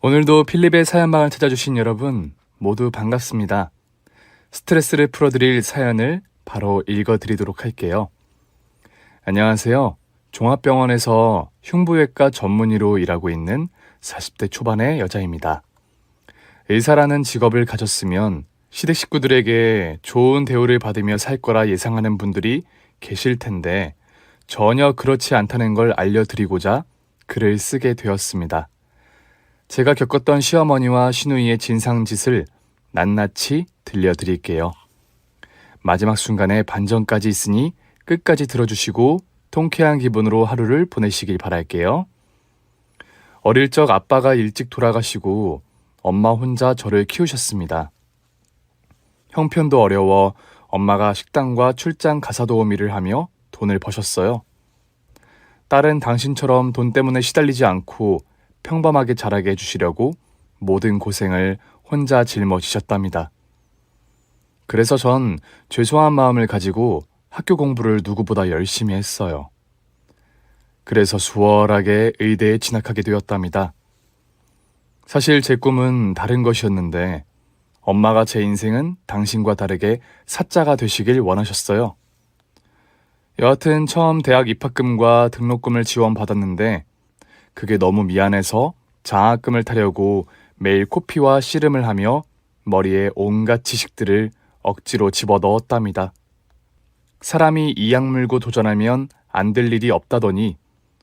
오늘도 필립의 사연방을 찾아주신 여러분 모두 반갑습니다. 스트레스를 풀어드릴 사연을 바로 읽어드리도록 할게요. 안녕하세요. 종합병원에서 흉부외과 전문의로 일하고 있는 40대 초반의 여자입니다. 의사라는 직업을 가졌으면 시댁 식구들에게 좋은 대우를 받으며 살 거라 예상하는 분들이 계실 텐데 전혀 그렇지 않다는 걸 알려드리고자 글을 쓰게 되었습니다. 제가 겪었던 시어머니와 시누이의 진상짓을 낱낱이 들려드릴게요. 마지막 순간에 반전까지 있으니 끝까지 들어주시고 통쾌한 기분으로 하루를 보내시길 바랄게요. 어릴 적 아빠가 일찍 돌아가시고 엄마 혼자 저를 키우셨습니다. 형편도 어려워 엄마가 식당과 출장 가사 도우미를 하며 돈을 버셨어요. 딸은 당신처럼 돈 때문에 시달리지 않고 평범하게 자라게 해주시려고 모든 고생을 혼자 짊어지셨답니다. 그래서 전 죄송한 마음을 가지고 학교 공부를 누구보다 열심히 했어요. 그래서 수월하게 의대에 진학하게 되었답니다. 사실 제 꿈은 다른 것이었는데 엄마가 제 인생은 당신과 다르게 사자가 되시길 원하셨어요. 여하튼 처음 대학 입학금과 등록금을 지원받았는데 그게 너무 미안해서 장학금을 타려고 매일 코피와 씨름을 하며 머리에 온갖 지식들을 억지로 집어넣었답니다. 사람이 이악 물고 도전하면 안 될 일이 없다더니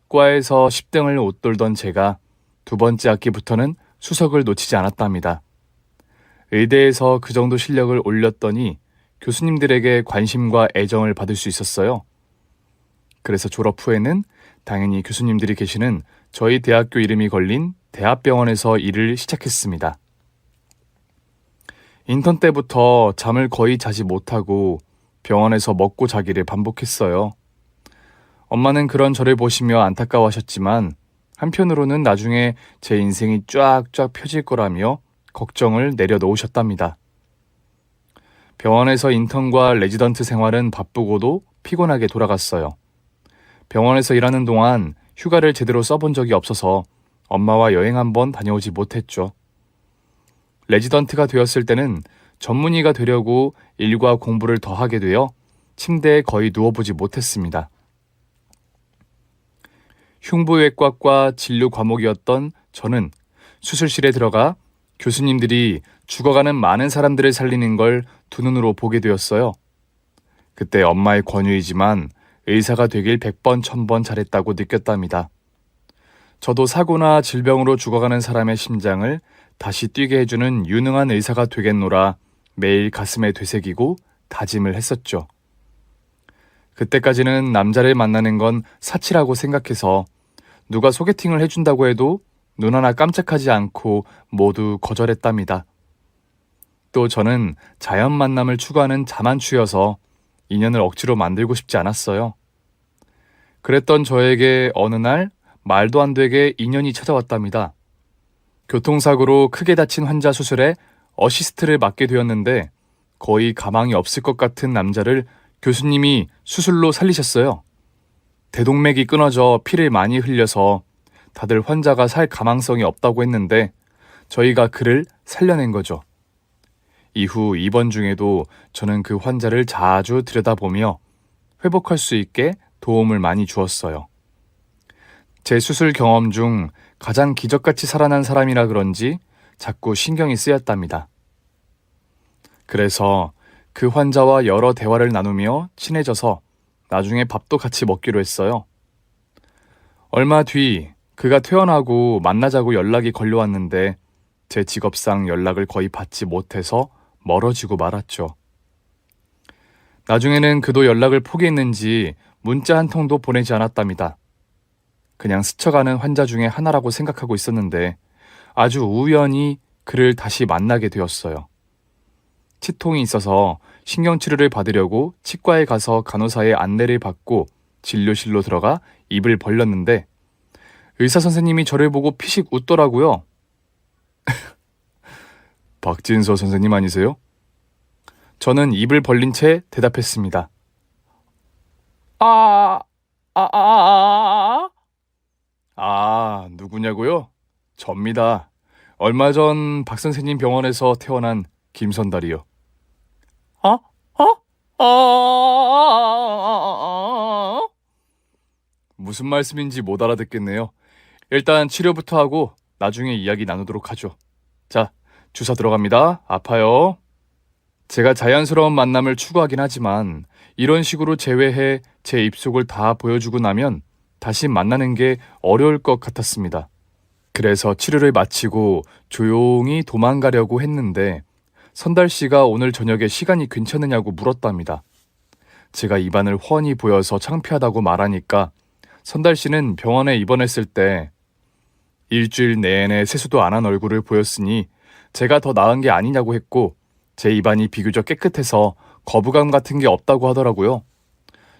과에서 10등을 웃돌던 제가 두 번째 학기부터는 수석을 놓치지 않았답니다. 의대에서 그 정도 실력을 올렸더니 교수님들에게 관심과 애정을 받을 수 있었어요. 그래서 졸업 후에는 당연히 교수님들이 계시는 저희 대학교 이름이 걸린 대학병원에서 일을 시작했습니다. 인턴 때부터 잠을 거의 자지 못하고 병원에서 먹고 자기를 반복했어요. 엄마는 그런 저를 보시며 안타까워하셨지만 한편으로는 나중에 제 인생이 쫙쫙 펴질 거라며 걱정을 내려놓으셨답니다. 병원에서 인턴과 레지던트 생활은 바쁘고도 피곤하게 돌아갔어요. 병원에서 일하는 동안 휴가를 제대로 써본 적이 없어서 엄마와 여행 한번 다녀오지 못했죠. 레지던트가 되었을 때는 전문의가 되려고 일과 공부를 더 하게 되어 침대에 거의 누워보지 못했습니다. 흉부외과과 진료 과목이었던 저는 수술실에 들어가 교수님들이 죽어가는 많은 사람들을 살리는 걸 두 눈으로 보게 되었어요. 그때 엄마의 권유이지만 의사가 되길 100번 1000번 잘했다고 느꼈답니다. 저도 사고나 질병으로 죽어가는 사람의 심장을 다시 뛰게 해주는 유능한 의사가 되겠노라 매일 가슴에 되새기고 다짐을 했었죠. 그때까지는 남자를 만나는 건 사치라고 생각해서 누가 소개팅을 해준다고 해도 눈 하나 깜짝하지 않고 모두 거절했답니다. 또 저는 자연 만남을 추구하는 자만추여서 인연을 억지로 만들고 싶지 않았어요. 그랬던 저에게 어느 날 말도 안 되게 인연이 찾아왔답니다. 교통사고로 크게 다친 환자 수술에 어시스트를 맡게 되었는데 거의 가망이 없을 것 같은 남자를 교수님이 수술로 살리셨어요. 대동맥이 끊어져 피를 많이 흘려서 다들 환자가 살 가망성이 없다고 했는데 저희가 그를 살려낸 거죠. 이후 입원 중에도 저는 그 환자를 자주 들여다보며 회복할 수 있게 도움을 많이 주었어요. 제 수술 경험 중 가장 기적같이 살아난 사람이라 그런지 자꾸 신경이 쓰였답니다. 그래서 그 환자와 여러 대화를 나누며 친해져서 나중에 밥도 같이 먹기로 했어요. 얼마 뒤 그가 퇴원하고 만나자고 연락이 걸려왔는데 제 직업상 연락을 거의 받지 못해서 멀어지고 말았죠. 나중에는 그도 연락을 포기했는지 문자 한 통도 보내지 않았답니다. 그냥 스쳐가는 환자 중에 하나라고 생각하고 있었는데 아주 우연히 그를 다시 만나게 되었어요. 치통이 있어서 신경치료를 받으려고 치과에 가서 간호사의 안내를 받고 진료실로 들어가 입을 벌렸는데 의사 선생님이 저를 보고 피식 웃더라고요. 박진서 선생님 아니세요? 저는 입을 벌린 채 대답했습니다. 아, 누구냐고요? 접니다. 얼마 전 박 선생님 병원에서 태어난 김선달이요. 어? 무슨 말씀인지 못 알아듣겠네요. 일단 치료부터 하고 나중에 이야기 나누도록 하죠. 자, 주사 들어갑니다. 아파요. 제가 자연스러운 만남을 추구하긴 하지만 이런 식으로 제외해 제 입속을 다 보여주고 나면 다시 만나는 게 어려울 것 같았습니다. 그래서 치료를 마치고 조용히 도망가려고 했는데 선달 씨가 오늘 저녁에 시간이 괜찮으냐고 물었답니다. 제가 입안을 훤히 보여서 창피하다고 말하니까 선달 씨는 병원에 입원했을 때 일주일 내내 세수도 안 한 얼굴을 보였으니 제가 더 나은 게 아니냐고 했고 제 입안이 비교적 깨끗해서 거부감 같은 게 없다고 하더라고요.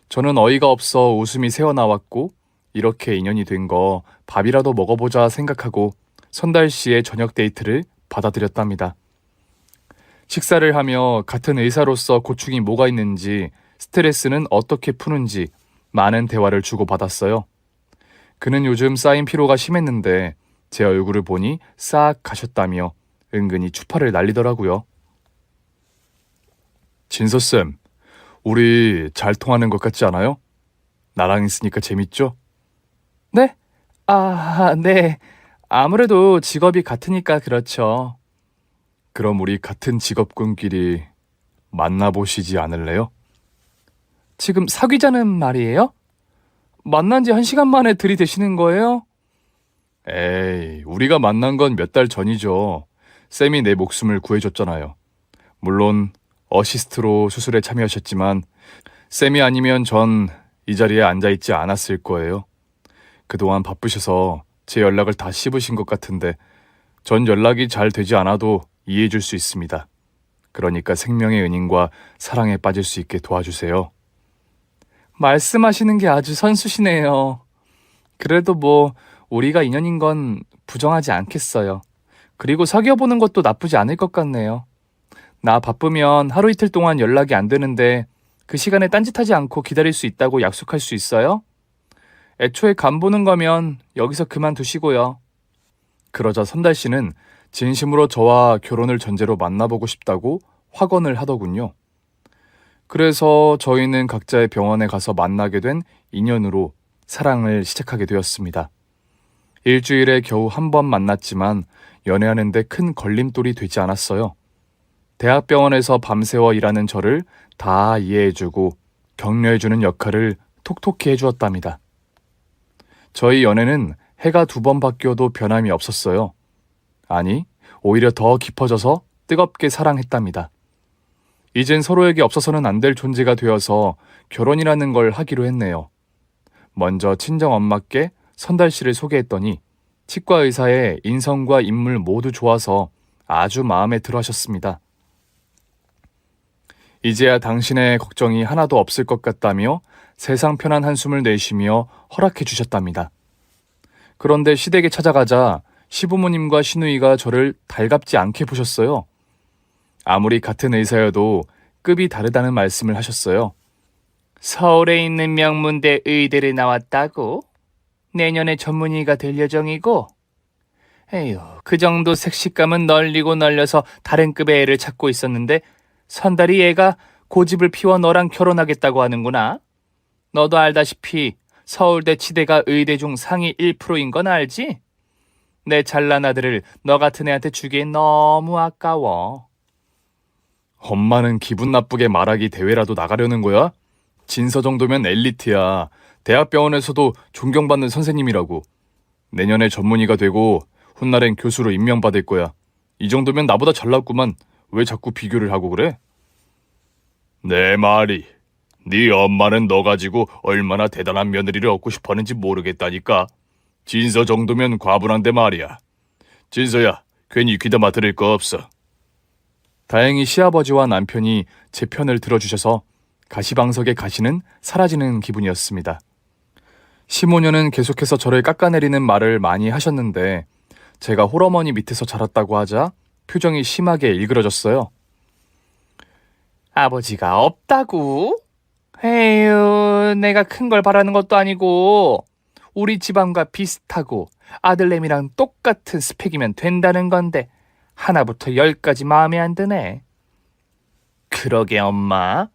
저는 어이가 없어 웃음이 새어나왔고 이렇게 인연이 된 거 밥이라도 먹어보자 생각하고 선달 씨의 저녁 데이트를 받아들였답니다. 식사를 하며 같은 의사로서 고충이 뭐가 있는지 스트레스는 어떻게 푸는지 많은 대화를 주고받았어요. 그는 요즘 쌓인 피로가 심했는데 제 얼굴을 보니 싹 가셨다며 은근히 추파를 날리더라고요. 진서쌤, 우리 잘 통하는 것 같지 않아요? 나랑 있으니까 재밌죠? 네? 네. 아무래도 직업이 같으니까 그렇죠. 그럼 우리 같은 직업군끼리 만나보시지 않을래요? 지금 사귀자는 말이에요? 만난 지 1시간 만에 들이대시는 거예요? 에이, 우리가 만난 건 몇 달 전이죠. 쌤이 내 목숨을 구해줬잖아요. 물론 어시스트로 수술에 참여하셨지만 쌤이 아니면 전 이 자리에 앉아있지 않았을 거예요. 그동안 바쁘셔서 제 연락을 다 씹으신 것 같은데 전 연락이 잘 되지 않아도 이해해 줄 수 있습니다. 그러니까 생명의 은인과 사랑에 빠질 수 있게 도와주세요. 말씀하시는 게 아주 선수시네요. 그래도 뭐 우리가 인연인 건 부정하지 않겠어요. 그리고 사귀어보는 것도 나쁘지 않을 것 같네요. 나 바쁘면 하루 이틀 동안 연락이 안 되는데 그 시간에 딴짓하지 않고 기다릴 수 있다고 약속할 수 있어요? 애초에 간보는 거면 여기서 그만두시고요. 그러자 선달 씨는 진심으로 저와 결혼을 전제로 만나보고 싶다고 확언을 하더군요. 그래서 저희는 각자의 병원에 가서 만나게 된 인연으로 사랑을 시작하게 되었습니다. 일주일에 겨우 한 번 만났지만 연애하는데 큰 걸림돌이 되지 않았어요. 대학병원에서 밤새워 일하는 저를 다 이해해주고 격려해주는 역할을 톡톡히 해주었답니다. 저희 연애는 해가 2번 바뀌어도 변함이 없었어요. 아니, 오히려 더 깊어져서 뜨겁게 사랑했답니다. 이젠 서로에게 없어서는 안 될 존재가 되어서 결혼이라는 걸 하기로 했네요. 먼저 친정엄마께 선달 씨를 소개했더니 치과 의사의 인성과 인물 모두 좋아서 아주 마음에 들어 하셨습니다. 이제야 당신의 걱정이 하나도 없을 것 같다며 세상 편한 한숨을 내쉬며 허락해 주셨답니다. 그런데 시댁에 찾아가자 시부모님과 시누이가 저를 달갑지 않게 보셨어요. 아무리 같은 의사여도 급이 다르다는 말씀을 하셨어요. 서울에 있는 명문대 의대를 나왔다고? 내년에 전문의가 될 예정이고? 에휴, 그 정도 색식감은 널리고 널려서 다른 급의 애를 찾고 있었는데 선달이 얘가 고집을 피워 너랑 결혼하겠다고 하는구나. 너도 알다시피 서울대 치대가 의대 중 상위 1%인 건 알지? 내 잘난 아들을 너 같은 애한테 주기엔 너무 아까워. 엄마는 기분 나쁘게 말하기 대회라도 나가려는 거야? 진서 정도면 엘리트야. 대학병원에서도 존경받는 선생님이라고. 내년에 전문의가 되고 훗날엔 교수로 임명받을 거야. 이 정도면 나보다 잘났구만. 왜 자꾸 비교를 하고 그래? 내 말이. 네 엄마는 너 가지고 얼마나 대단한 며느리를 얻고 싶었는지 모르겠다니까. 진서 정도면 과분한데 말이야. 진서야, 괜히 귀담아 들을 거 없어. 다행히 시아버지와 남편이 제 편을 들어주셔서 가시방석의 가시는 사라지는 기분이었습니다. 시모녀는 계속해서 저를 깎아내리는 말을 많이 하셨는데 제가 홀어머니 밑에서 자랐다고 하자 표정이 심하게 일그러졌어요. 아버지가 없다고? 에휴, 내가 큰 걸 바라는 것도 아니고 우리 집안과 비슷하고 아들내미랑 똑같은 스펙이면 된다는 건데 하나부터 10까지 마음에 안 드네. 그러게 엄마.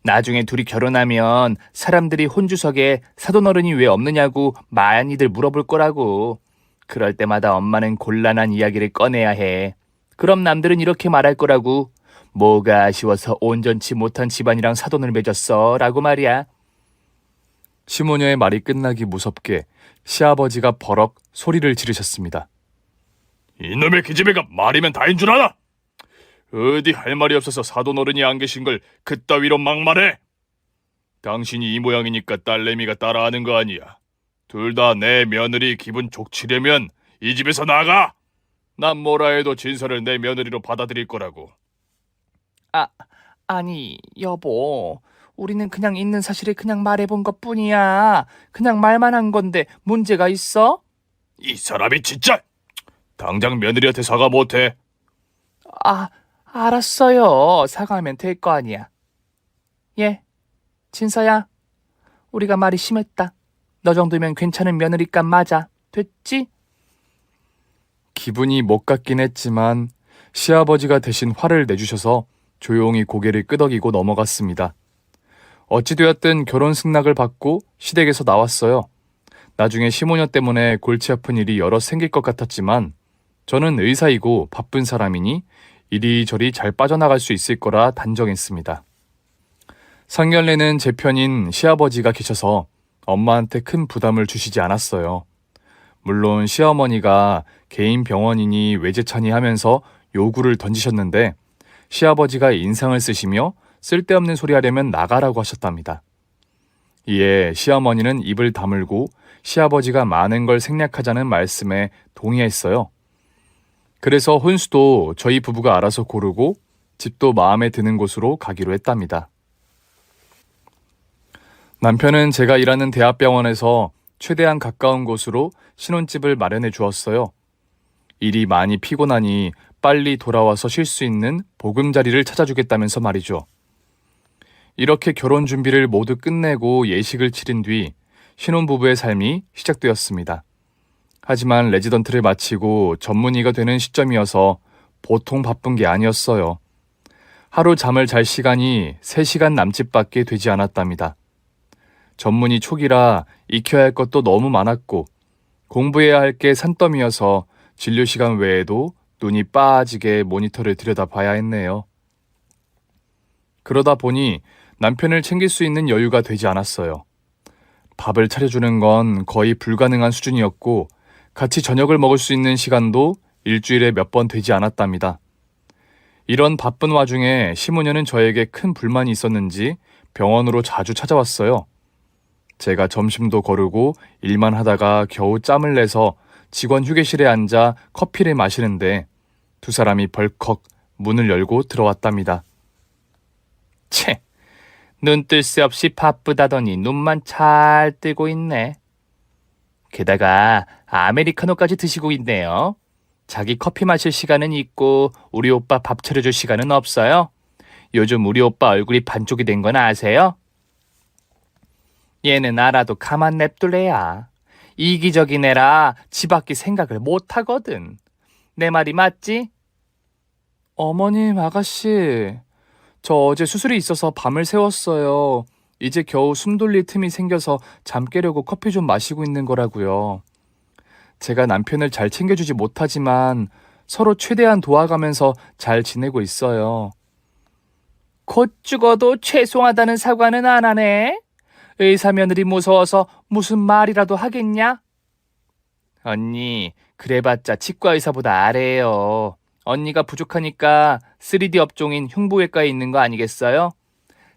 나중에 둘이 결혼하면 사람들이 혼주석에 사돈어른이 왜 없느냐고 많이들 물어볼 거라고. 그럴 때마다 엄마는 곤란한 이야기를 꺼내야 해. 그럼 남들은 이렇게 말할 거라고. 뭐가 아쉬워서 온전치 못한 집안이랑 사돈을 맺었어 라고 말이야. 시모녀의 말이 끝나기 무섭게 시아버지가 버럭 소리를 지르셨습니다. 이놈의 기집애가 말이면 다인 줄 알아? 어디 할 말이 없어서 사돈어른이 안 계신 걸 그따위로 막말해? 당신이 이 모양이니까 딸내미가 따라하는 거 아니야. 둘 다 내 며느리 기분 좋치려면 이 집에서 나가! 난 뭐라 해도 진서를 내 며느리로 받아들일 거라고. 아니 여보, 우리는 그냥 있는 사실을 그냥 말해본 것뿐이야. 그냥 말만 한 건데 문제가 있어? 이 사람이 진짜! 당장 며느리한테 사과 못해. 알았어요. 사과하면 될 거 아니야. 예, 진서야, 우리가 말이 심했다. 너 정도면 괜찮은 며느리감 맞아. 됐지? 기분이 못 갔긴 했지만 시아버지가 대신 화를 내주셔서 조용히 고개를 끄덕이고 넘어갔습니다. 어찌되었든 결혼 승낙을 받고 시댁에서 나왔어요. 나중에 시모녀 때문에 골치 아픈 일이 여러 생길 것 같았지만 저는 의사이고 바쁜 사람이니 이리저리 잘 빠져나갈 수 있을 거라 단정했습니다. 상견례는 제 편인 시아버지가 계셔서 엄마한테 큰 부담을 주시지 않았어요. 물론 시어머니가 개인 병원이니 외제차니 하면서 요구를 던지셨는데 시아버지가 인상을 쓰시며 쓸데없는 소리 하려면 나가라고 하셨답니다. 이에 시어머니는 입을 다물고 시아버지가 많은 걸 생략하자는 말씀에 동의했어요. 그래서 혼수도 저희 부부가 알아서 고르고 집도 마음에 드는 곳으로 가기로 했답니다. 남편은 제가 일하는 대학병원에서 최대한 가까운 곳으로 신혼집을 마련해 주었어요. 일이 많이 피곤하니 빨리 돌아와서 쉴 수 있는 보금자리를 찾아주겠다면서 말이죠. 이렇게 결혼 준비를 모두 끝내고 예식을 치른 뒤 신혼부부의 삶이 시작되었습니다. 하지만 레지던트를 마치고 전문의가 되는 시점이어서 보통 바쁜 게 아니었어요. 하루 잠을 잘 시간이 3시간 남짓밖에 되지 않았답니다. 전문의 초기라 익혀야 할 것도 너무 많았고 공부해야 할 게 산더미여서 진료 시간 외에도 눈이 빠지게 모니터를 들여다봐야 했네요. 그러다 보니 남편을 챙길 수 있는 여유가 되지 않았어요. 밥을 차려주는 건 거의 불가능한 수준이었고 같이 저녁을 먹을 수 있는 시간도 일주일에 몇 번 되지 않았답니다. 이런 바쁜 와중에 시모녀는 저에게 큰 불만이 있었는지 병원으로 자주 찾아왔어요. 제가 점심도 거르고 일만 하다가 겨우 짬을 내서 직원 휴게실에 앉아 커피를 마시는데 두 사람이 벌컥 문을 열고 들어왔답니다. 채, 눈 뜰 새 없이 바쁘다더니 눈만 잘 뜨고 있네. 게다가 아메리카노까지 드시고 있네요. 자기 커피 마실 시간은 있고 우리 오빠 밥 차려줄 시간은 없어요. 요즘 우리 오빠 얼굴이 반쪽이 된 건 아세요? 얘는 알아도 가만 냅둘 애야. 이기적인 애라 지 밖에 생각을 못하거든. 내 말이 맞지? 어머님, 아가씨, 저 어제 수술이 있어서 밤을 새웠어요. 이제 겨우 숨 돌릴 틈이 생겨서 잠 깨려고 커피 좀 마시고 있는 거라고요. 제가 남편을 잘 챙겨주지 못하지만 서로 최대한 도와가면서 잘 지내고 있어요. 곧 죽어도 죄송하다는 사과는 안 하네. 의사 며느리 무서워서 무슨 말이라도 하겠냐? 언니, 그래봤자 치과 의사보다 아래예요. 언니가 부족하니까 3D 업종인 흉부외과에 있는 거 아니겠어요?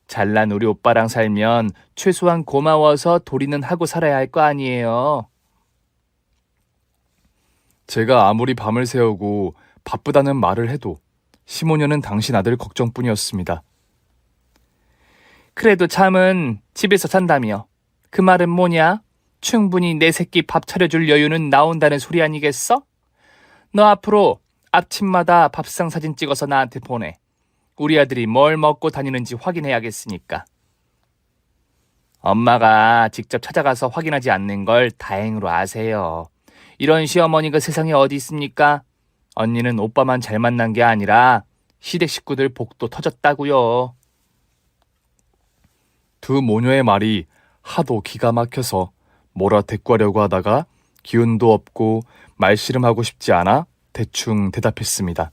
잘난 우리 오빠랑 살면 최소한 고마워서 도리는 하고 살아야 할 거 아니에요. 제가 아무리 밤을 새우고 바쁘다는 말을 해도 시모녀는 당신 아들 걱정뿐이었습니다. 그래도 잠은 집에서 잔다며. 그 말은 뭐냐? 충분히 내 새끼 밥 차려줄 여유는 나온다는 소리 아니겠어? 너 앞으로 아침마다 밥상 사진 찍어서 나한테 보내. 우리 아들이 뭘 먹고 다니는지 확인해야겠으니까. 엄마가 직접 찾아가서 확인하지 않는 걸 다행으로 아세요. 이런 시어머니가 세상에 어디 있습니까? 언니는 오빠만 잘 만난 게 아니라 시댁 식구들 복도 터졌다고요. 두 모녀의 말이 하도 기가 막혀서 뭐라 대꾸하려고 하다가 기운도 없고 말씨름하고 싶지 않아 대충 대답했습니다.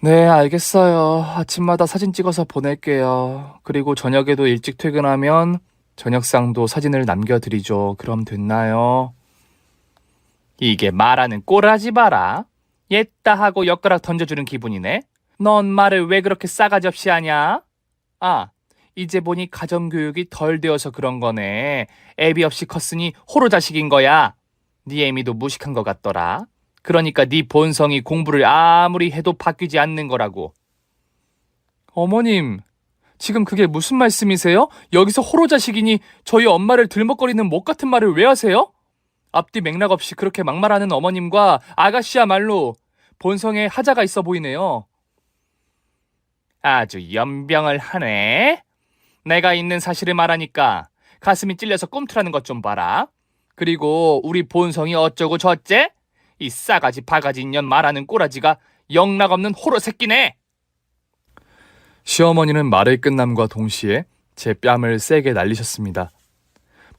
네, 알겠어요. 아침마다 사진 찍어서 보낼게요. 그리고 저녁에도 일찍 퇴근하면 저녁상도 사진을 남겨드리죠. 그럼 됐나요? 이게 말하는 꼴하지 마라. 옛다 하고 엿가락 던져주는 기분이네. 넌 말을 왜 그렇게 싸가지 없이 하냐? 아, 이제 보니 가정교육이 덜 되어서 그런 거네. 애비 없이 컸으니 호로 자식인 거야. 네 애미도 무식한 것 같더라. 그러니까 네 본성이 공부를 아무리 해도 바뀌지 않는 거라고. 어머님, 지금 그게 무슨 말씀이세요? 여기서 호로 자식이니 저희 엄마를 들먹거리는 못 같은 말을 왜 하세요? 앞뒤 맥락 없이 그렇게 막말하는 어머님과 아가씨야말로 본성에 하자가 있어 보이네요. 아주 연병을 하네. 내가 있는 사실을 말하니까 가슴이 찔려서 꿈틀하는 것 좀 봐라. 그리고 우리 본성이 어쩌고 저쩌? 이 싸가지 바가지 인연 말하는 꼬라지가 영락없는 호로 새끼네. 시어머니는 말의 끝남과 동시에 제 뺨을 세게 날리셨습니다.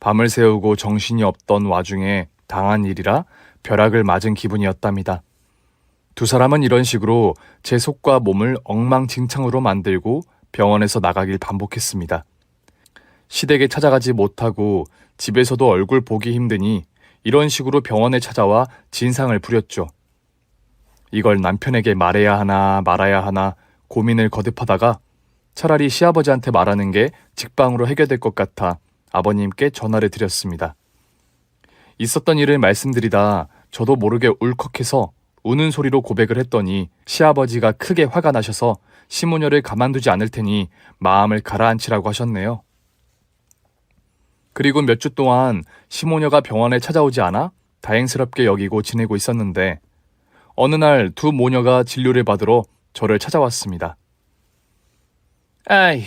밤을 새우고 정신이 없던 와중에 당한 일이라 벼락을 맞은 기분이었답니다. 두 사람은 이런 식으로 제 속과 몸을 엉망진창으로 만들고 병원에서 나가길 반복했습니다. 시댁에 찾아가지 못하고 집에서도 얼굴 보기 힘드니 이런 식으로 병원에 찾아와 진상을 부렸죠. 이걸 남편에게 말해야 하나 말아야 하나 고민을 거듭하다가 차라리 시아버지한테 말하는 게 직방으로 해결될 것 같아 아버님께 전화를 드렸습니다. 있었던 일을 말씀드리다 저도 모르게 울컥해서 우는 소리로 고백을 했더니 시아버지가 크게 화가 나셔서 시모녀를 가만두지 않을 테니 마음을 가라앉히라고 하셨네요. 그리고 몇 주 동안 시모녀가 병원에 찾아오지 않아 다행스럽게 여기고 지내고 있었는데 어느 날 두 모녀가 진료를 받으러 저를 찾아왔습니다. 아휴,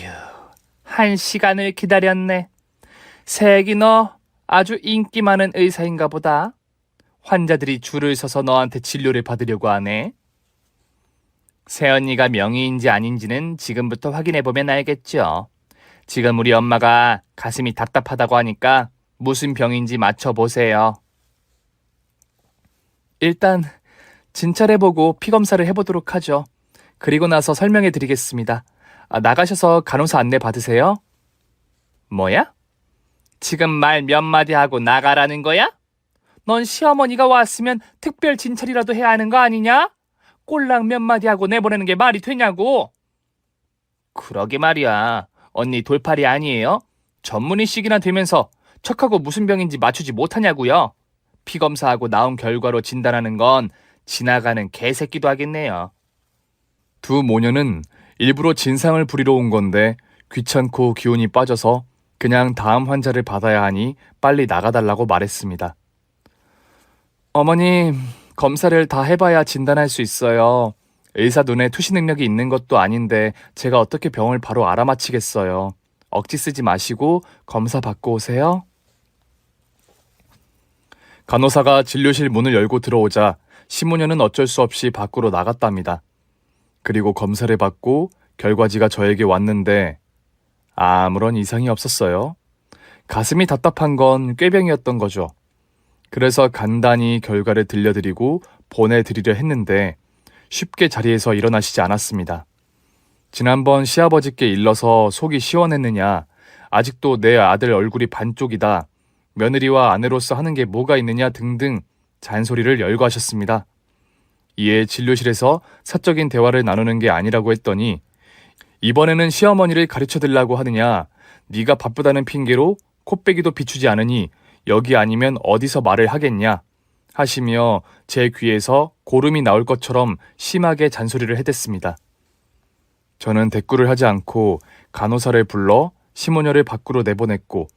1시간을 기다렸네. 새애기 너 아주 인기 많은 의사인가 보다. 환자들이 줄을 서서 너한테 진료를 받으려고 하네. 새언니가 명의인지 아닌지는 지금부터 확인해보면 알겠죠. 지금 우리 엄마가 가슴이 답답하다고 하니까 무슨 병인지 맞춰보세요. 일단 진찰해보고 피검사를 해보도록 하죠. 그리고 나서 설명해드리겠습니다. 나가셔서 간호사 안내 받으세요. 뭐야? 지금 말 몇 마디 하고 나가라는 거야? 넌 시어머니가 왔으면 특별 진찰이라도 해야 하는 거 아니냐? 꼴랑 몇 마디 하고 내보내는 게 말이 되냐고. 그러게 말이야. 언니 돌팔이 아니에요? 전문의식이나 되면서 척하고 무슨 병인지 맞추지 못하냐고요. 피검사하고 나온 결과로 진단하는 건 지나가는 개새끼도 하겠네요. 두 모녀는 일부러 진상을 부리러 온 건데 귀찮고 기운이 빠져서 그냥 다음 환자를 받아야 하니 빨리 나가달라고 말했습니다. 어머님, 검사를 다 해봐야 진단할 수 있어요. 의사 눈에 투시 능력이 있는 것도 아닌데 제가 어떻게 병을 바로 알아맞히겠어요. 억지 쓰지 마시고 검사 받고 오세요. 간호사가 진료실 문을 열고 들어오자 시모녀는 어쩔 수 없이 밖으로 나갔답니다. 그리고 검사를 받고 결과지가 저에게 왔는데 아무런 이상이 없었어요. 가슴이 답답한 건 꾀병이었던 거죠. 그래서 간단히 결과를 들려드리고 보내드리려 했는데 쉽게 자리에서 일어나시지 않았습니다. 지난번 시아버지께 일러서 속이 시원했느냐, 아직도 내 아들 얼굴이 반쪽이다, 며느리와 아내로서 하는 게 뭐가 있느냐 등등 잔소리를 열거하셨습니다. 이에 진료실에서 사적인 대화를 나누는 게 아니라고 했더니 이번에는 시어머니를 가르쳐드리려고 하느냐, 네가 바쁘다는 핑계로 코빼기도 비추지 않으니 여기 아니면 어디서 말을 하겠냐 하시며 제 귀에서 고름이 나올 것처럼 심하게 잔소리를 해댔습니다. 저는 대꾸를 하지 않고 간호사를 불러 시모녀를 밖으로 내보냈고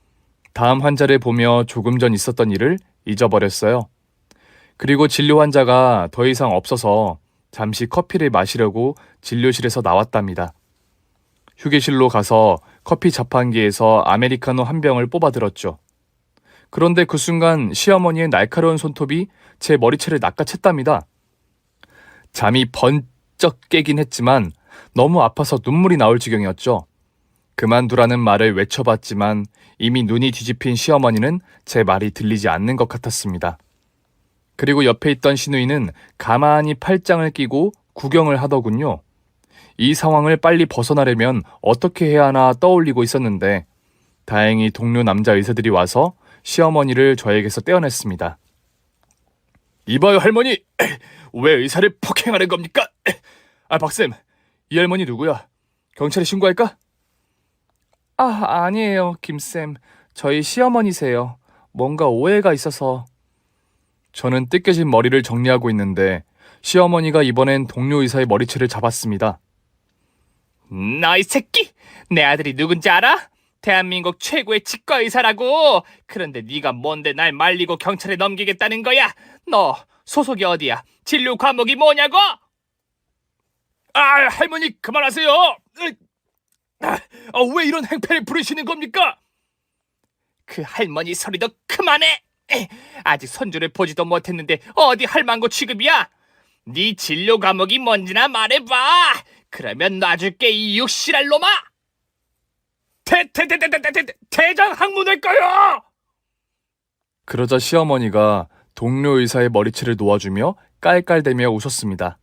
다음 환자를 보며 조금 전 있었던 일을 잊어버렸어요. 그리고 진료 환자가 더 이상 없어서 잠시 커피를 마시려고 진료실에서 나왔답니다. 휴게실로 가서 커피 자판기에서 아메리카노 한 병을 뽑아들었죠. 그런데 그 순간 시어머니의 날카로운 손톱이 제 머리채를 낚아챘답니다. 잠이 번쩍 깨긴 했지만 너무 아파서 눈물이 나올 지경이었죠. 그만두라는 말을 외쳐봤지만 이미 눈이 뒤집힌 시어머니는 제 말이 들리지 않는 것 같았습니다. 그리고 옆에 있던 시누이는 가만히 팔짱을 끼고 구경을 하더군요. 이 상황을 빨리 벗어나려면 어떻게 해야 하나 떠올리고 있었는데 다행히 동료 남자 의사들이 와서 시어머니를 저에게서 떼어냈습니다. 이봐요 할머니, 왜 의사를 폭행하는 겁니까? 박쌤, 이 할머니 누구야? 경찰에 신고할까? 아니에요 김쌤, 저희 시어머니세요. 뭔가 오해가 있어서. 저는 뜯겨진 머리를 정리하고 있는데 시어머니가 이번엔 동료 의사의 머리채를 잡았습니다. 너희 새끼! 내 아들이 누군지 알아? 대한민국 최고의 치과의사라고! 그런데 네가 뭔데 날 말리고 경찰에 넘기겠다는 거야? 너 소속이 어디야? 진료 과목이 뭐냐고? 할머니 그만하세요! 왜 이런 행패를 부리시는 겁니까? 그 할머니 소리도 그만해! 아직 손주를 보지도 못했는데 어디 할망구 취급이야? 네 진료 과목이 뭔지나 말해봐! 그러면 놔줄게 이 육실할 놈아! 대장 항문할 거요! 그러자 시어머니가 동료 의사의 머리채를 놓아주며 깔깔대며 웃었습니다.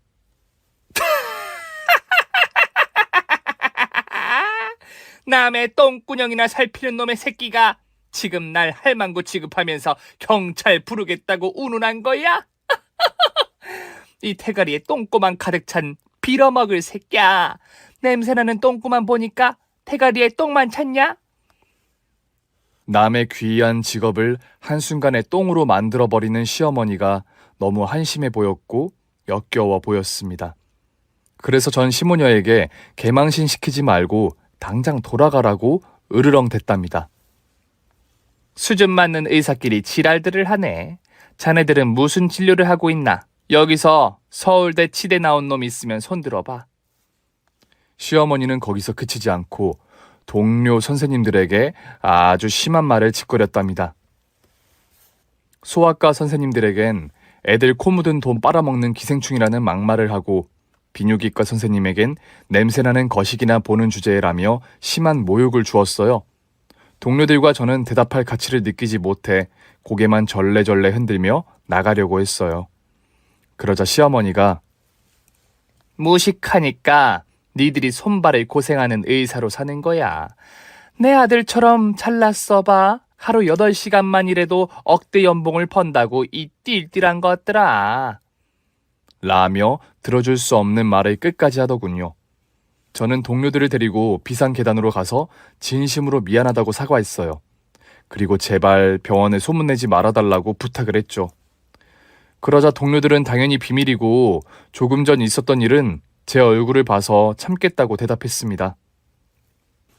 남의 똥구녕이나 살피는 놈의 새끼가 지금 날 할망구 취급하면서 경찰 부르겠다고 운운한 거야? 이 태가리에 똥꼬만 가득 찬 빌어먹을 새끼야. 냄새나는 똥꼬만 보니까 태가리에 똥만 찼냐? 남의 귀한 직업을 한순간에 똥으로 만들어버리는 시어머니가 너무 한심해 보였고 역겨워 보였습니다. 그래서 전 시모녀에게 개망신 시키지 말고 당장 돌아가라고 으르렁댔답니다. 수준 맞는 의사끼리 지랄들을 하네. 자네들은 무슨 진료를 하고 있나? 여기서 서울대 치대 나온 놈 있으면 손들어봐. 시어머니는 거기서 그치지 않고 동료 선생님들에게 아주 심한 말을 짓거렸답니다. 소아과 선생님들에겐 애들 코 묻은 돈 빨아먹는 기생충이라는 막말을 하고 비뇨기과 선생님에겐 냄새나는 거식이나 보는 주제라며 심한 모욕을 주었어요. 동료들과 저는 대답할 가치를 느끼지 못해 고개만 절레절레 흔들며 나가려고 했어요. 그러자 시어머니가 무식하니까 니들이 손발을 고생하는 의사로 사는 거야. 내 아들처럼 잘났어 봐. 하루 8시간만 일해도 억대 연봉을 번다고 이 띨띨한 것들아. 라며 들어줄 수 없는 말을 끝까지 하더군요. 저는 동료들을 데리고 비상계단으로 가서 진심으로 미안하다고 사과했어요. 그리고 제발 병원에 소문내지 말아달라고 부탁을 했죠. 그러자 동료들은 당연히 비밀이고 조금 전 있었던 일은 제 얼굴을 봐서 참겠다고 대답했습니다.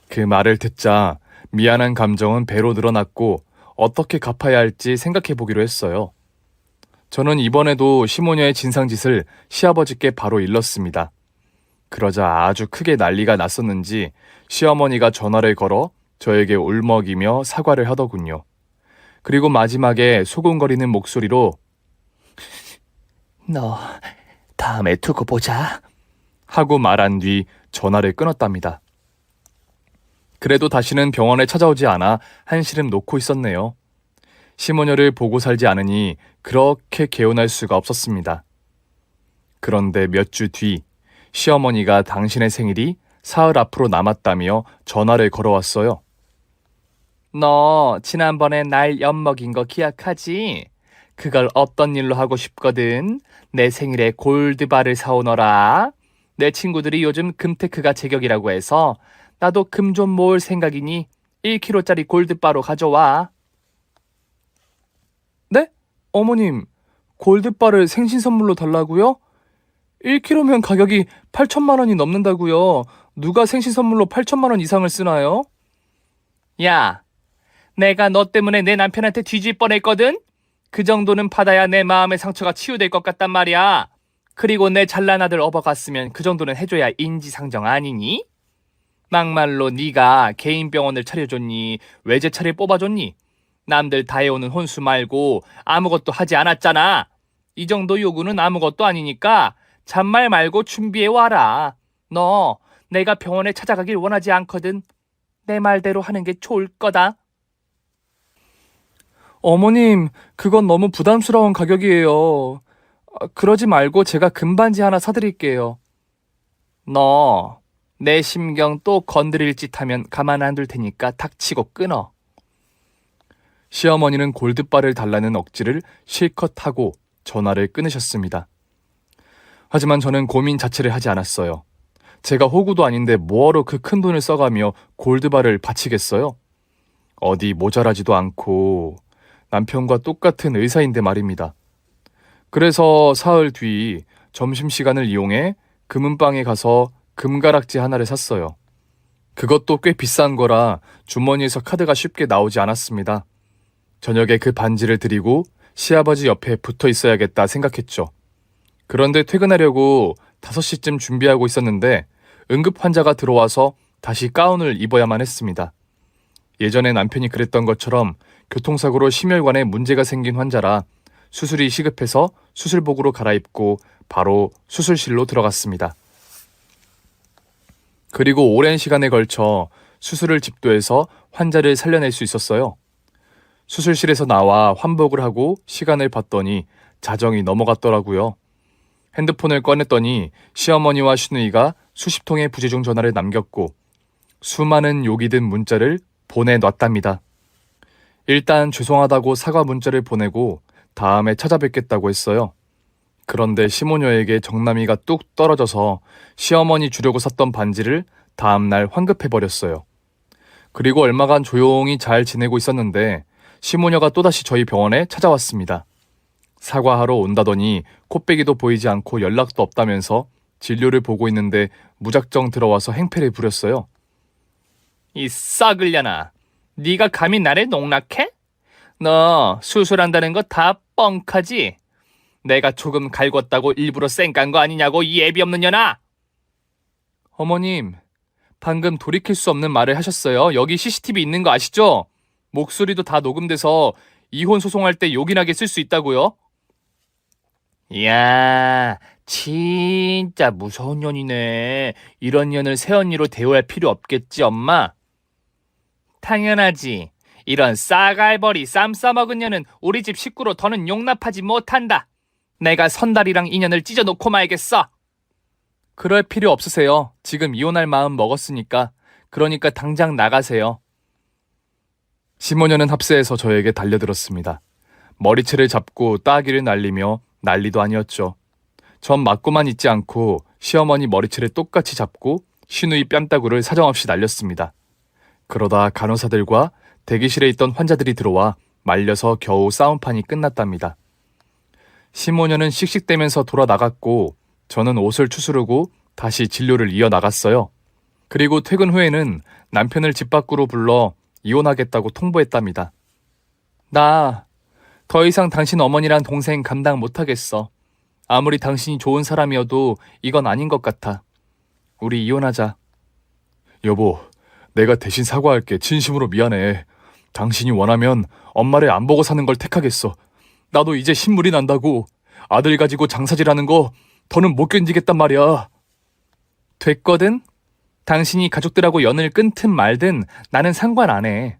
그 말을 듣자 미안한 감정은 배로 늘어났고 어떻게 갚아야 할지 생각해 보기로 했어요. 저는 이번에도 시모녀의 진상짓을 시아버지께 바로 일렀습니다. 그러자 아주 크게 난리가 났었는지 시어머니가 전화를 걸어 저에게 울먹이며 사과를 하더군요. 그리고 마지막에 소곤거리는 목소리로 너 다음에 두고 보자 하고 말한 뒤 전화를 끊었답니다. 그래도 다시는 병원에 찾아오지 않아 한시름 놓고 있었네요. 시모녀를 보고 살지 않으니 그렇게 개운할 수가 없었습니다. 그런데 몇 주 뒤 시어머니가 당신의 생일이 사흘 앞으로 남았다며 전화를 걸어왔어요. 너 지난번에 날 엿먹인 거 기억하지? 그걸 없던 일로 하고 싶거든. 내 생일에 골드바를 사오너라. 내 친구들이 요즘 금테크가 제격이라고 해서 나도 금 좀 모을 생각이니 1kg짜리 골드바로 가져와. 네? 어머님, 골드바를 생신 선물로 달라고요? 1kg면 가격이 8천만 원이 넘는다고요. 누가 생신 선물로 8천만 원 이상을 쓰나요? 야, 내가 너 때문에 내 남편한테 뒤질 뻔했거든? 그 정도는 받아야 내 마음의 상처가 치유될 것 같단 말이야. 그리고 내 잘난 아들 업어갔으면 그 정도는 해줘야 인지상정 아니니? 막말로 네가 개인 병원을 차려줬니? 외제차를 뽑아줬니? 남들 다 해오는 혼수 말고 아무것도 하지 않았잖아. 이 정도 요구는 아무것도 아니니까 잔말 말고 준비해와라. 너 내가 병원에 찾아가길 원하지 않거든. 내 말대로 하는 게 좋을 거다. 어머님, 그건 너무 부담스러운 가격이에요. 그러지 말고 제가 금반지 하나 사드릴게요. 너 내 심경 또 건드릴 짓 하면 가만 안 둘 테니까 닥치고 끊어. 시어머니는 골드바를 달라는 억지를 실컷 하고 전화를 끊으셨습니다. 하지만 저는 고민 자체를 하지 않았어요. 제가 호구도 아닌데 뭐하러 그 큰 돈을 써가며 골드바를 바치겠어요? 어디 모자라지도 않고 남편과 똑같은 의사인데 말입니다. 그래서 사흘 뒤 점심시간을 이용해 금은방에 가서 금가락지 하나를 샀어요. 그것도 꽤 비싼 거라 주머니에서 카드가 쉽게 나오지 않았습니다. 저녁에 그 반지를 드리고 시아버지 옆에 붙어 있어야겠다 생각했죠. 그런데 퇴근하려고 5시쯤 준비하고 있었는데 응급 환자가 들어와서 다시 가운을 입어야만 했습니다. 예전에 남편이 그랬던 것처럼 교통사고로 심혈관에 문제가 생긴 환자라 수술이 시급해서 수술복으로 갈아입고 바로 수술실로 들어갔습니다. 그리고 오랜 시간에 걸쳐 수술을 집도해서 환자를 살려낼 수 있었어요. 수술실에서 나와 환복을 하고 시간을 봤더니 자정이 넘어갔더라고요. 핸드폰을 꺼냈더니 시어머니와 시누이가 수십 통의 부재중 전화를 남겼고 수많은 욕이 든 문자를 보내놨답니다. 일단 죄송하다고 사과 문자를 보내고 다음에 찾아뵙겠다고 했어요. 그런데 시모녀에게 정남이가 뚝 떨어져서 시어머니 주려고 샀던 반지를 다음날 환급해버렸어요. 그리고 얼마간 조용히 잘 지내고 있었는데 시모녀가 또다시 저희 병원에 찾아왔습니다. 사과하러 온다더니 코빼기도 보이지 않고 연락도 없다면서 진료를 보고 있는데 무작정 들어와서 행패를 부렸어요. 이 썩을려나, 네가 감히 나를 농락해? 너 수술한다는 거 다 뻥카지? 내가 조금 갈궜다고 일부러 쌩깐 거 아니냐고, 이 애비 없는 년아! 어머님, 방금 돌이킬 수 없는 말을 하셨어요. 여기 CCTV 있는 거 아시죠? 목소리도 다 녹음돼서 이혼 소송할 때 요긴하게 쓸 수 있다고요? 이야, 진짜 무서운 년이네. 이런 년을 새언니로 대우할 필요 없겠지, 엄마? 당연하지. 이런 싸갈버리 쌈 싸먹은 년은 우리 집 식구로 더는 용납하지 못한다. 내가 선달이랑 인연을 찢어놓고 말겠어. 그럴 필요 없으세요. 지금 이혼할 마음 먹었으니까. 그러니까 당장 나가세요. 시모녀는 합세해서 저에게 달려들었습니다. 머리채를 잡고 따귀를 날리며 난리도 아니었죠. 전 맞고만 있지 않고 시어머니 머리채를 똑같이 잡고 시누이 뺨따구를 사정없이 날렸습니다. 그러다 간호사들과 대기실에 있던 환자들이 들어와 말려서 겨우 싸움판이 끝났답니다. 시모녀는 씩씩대면서 돌아 나갔고 저는 옷을 추스르고 다시 진료를 이어나갔어요. 그리고 퇴근 후에는 남편을 집 밖으로 불러 이혼하겠다고 통보했답니다. 나 더 이상 당신 어머니란 동생 감당 못하겠어. 아무리 당신이 좋은 사람이어도 이건 아닌 것 같아. 우리 이혼하자. 여보, 내가 대신 사과할게. 진심으로 미안해. 당신이 원하면 엄마를 안 보고 사는 걸 택하겠어. 나도 이제 신물이 난다고. 아들 가지고 장사질하는 거 더는 못 견디겠단 말이야. 됐거든? 당신이 가족들하고 연을 끊든 말든 나는 상관 안 해.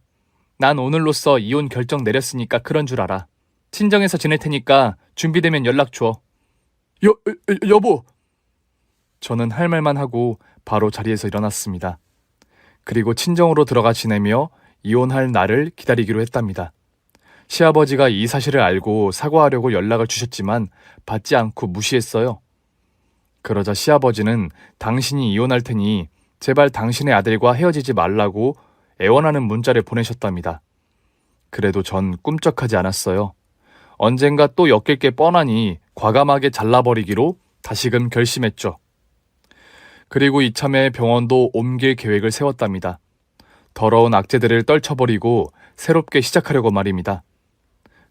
난 오늘로써 이혼 결정 내렸으니까 그런 줄 알아. 친정에서 지낼 테니까 준비되면 연락 줘. 여보! 저는 할 말만 하고 바로 자리에서 일어났습니다. 그리고 친정으로 들어가 지내며 이혼할 날을 기다리기로 했답니다. 시아버지가 이 사실을 알고 사과하려고 연락을 주셨지만 받지 않고 무시했어요. 그러자 시아버지는 당신이 이혼할 테니 제발 당신의 아들과 헤어지지 말라고 애원하는 문자를 보내셨답니다. 그래도 전 꿈쩍하지 않았어요. 언젠가 또 엮일 게 뻔하니 과감하게 잘라버리기로 다시금 결심했죠. 그리고 이참에 병원도 옮길 계획을 세웠답니다. 더러운 악재들을 떨쳐버리고 새롭게 시작하려고 말입니다.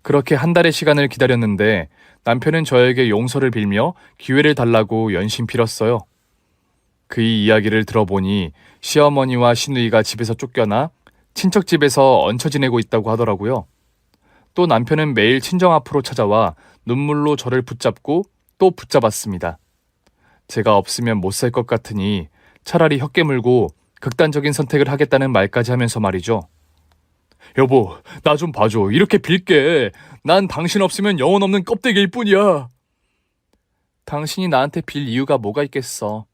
그렇게 한 달의 시간을 기다렸는데 남편은 저에게 용서를 빌며 기회를 달라고 연신 빌었어요. 그의 이야기를 들어보니 시어머니와 시누이가 집에서 쫓겨나 친척 집에서 얹혀 지내고 있다고 하더라고요. 또 남편은 매일 친정 앞으로 찾아와 눈물로 저를 붙잡고 또 붙잡았습니다. 제가 없으면 못 살 것 같으니 차라리 혀 깨물고 극단적인 선택을 하겠다는 말까지 하면서 말이죠. 여보, 나 좀 봐줘. 이렇게 빌게. 난 당신 없으면 영혼 없는 껍데기일 뿐이야. 당신이 나한테 빌 이유가 뭐가 있겠어.